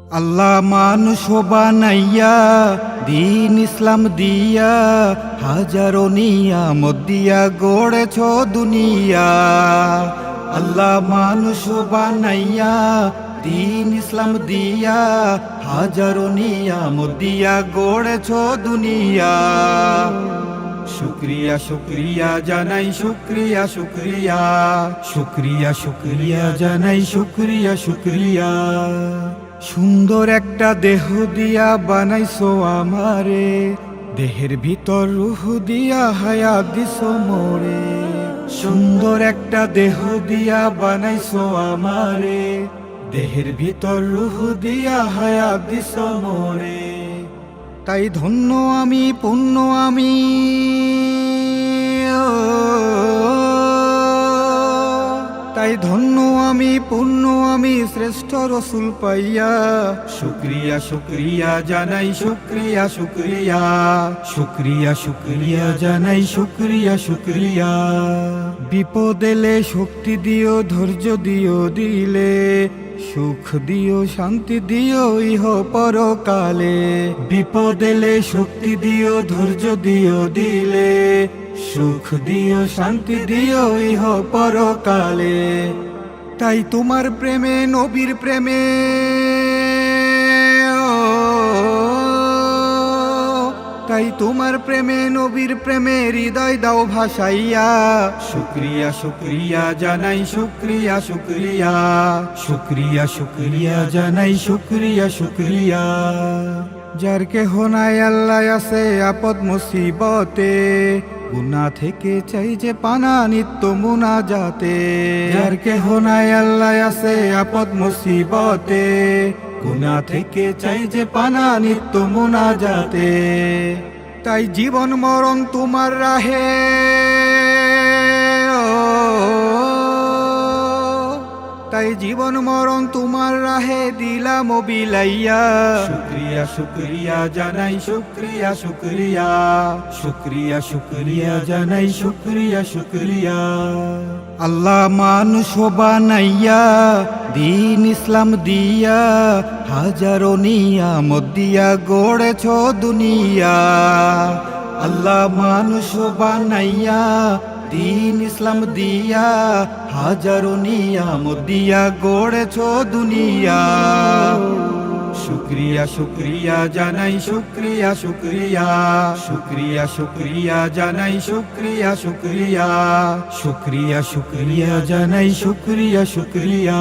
আল্লাহ মানুষ বানাইয়া দিন ইসলাম দিয়া হাজারো নিয়ামত দিয়া গড়েছ দুনিয়া। আল্লাহ মানুষ বানাইয়া দিন ইসলাম দিয়া হাজারো নিয়ামত দিয়া গড়েছ দুনিয়া। শুক্রিয়া শুক্রিয়া জানাই শুক্রিয়া শুক্রিয়া, শুক্রিয়া শুক্রিয়া জানাই শুক্রিয়া শুক্রিয়া। সুন্দর একটা দেহ দিয়া বানাইছো আমারে, দেহের ভিতর রূহ দিয়া হায়াত দিছো মোরে। সুন্দর একটা দেহ দিয়া বানাইছো আমারে, দেহের ভিতর রূহ দিয়া হায়াত দিছো মোরে। তাই ধন্য আমি পুণ্য আমি, তাই ধন্য আমি পুণ্য আমি শ্রেষ্ঠ রসুল পাইয়া। শুক্রিয়া শুক্রিয়া জানাই শুক্রিয়া শুক্রিয়া, শুক্রিয়া শুক্রিয়া জানাই শুক্রিয়া শুক্রিয়া। বিপদ এলে শক্তি দিও ধৈর্য দিও দিলে, সুখ দিও শান্তি দিও ইহ পরকালে। বিপদ এলে শক্তি দিও ধৈর্য দিও দিলে, সুখ দিও শান্তি দিও ইহ পরকালে। তাই তোমার প্রেমে নবীর প্রেমে, তাই তোমার প্রেমে নবীর প্রেমে হৃদয় দাও ভাসাইয়া। শুক্রিয়া শুক্রিয়া জানাই শুক্রিয়া শুক্রিয়া, শুক্রিয়া শুক্রিয়া জানাই শুক্রিয়া শুক্রিয়া। যার কেহ নাই আল্লাহ আছে আপদ মুসিবতে, গুনাহ থেকে চাই যে পানা নিত্য মুনাজাতে। যার কেহ নাই আল্লাহ আছে আপদ মুসিবতে, গুনাহ থেকে চাই যে পানা নিত্য মুনাজাতে। তাই জীবন মরণ তোমার রাহে, তাই জীবন মরণ তোমার রাহে দিলাম বিলাইয়া। শুক্রিয়া শুক্রিয়া জানাই শুক্রিয়া শুক্রিয়া, শুক্রিয়া শুক্রিয়া জানাই শুক্রিয়া শুক্রিয়া। আল্লাহ মানুষ বানাইয়া দিন ইসলাম দিয়া হাজারো নিয়ামত দিয়া গড়েছ দুনিয়া। আল্লাহ মানুষ বানাইয়া দিন ইসলাম দিয়া হাজারো নিয়ামত দিয়া গড়েছ দুনিয়া। শুক্রিয়া শুক্রিয়া জানাই শুক্রিয়া শুক্রিয়া, শুক্রিয়া শুক্রিয়া জানাই শুক্রিয়া শুক্রিয়া, শুক্রিয়া শুক্রিয়া জানাই শুক্রিয়া শুক্রিয়া।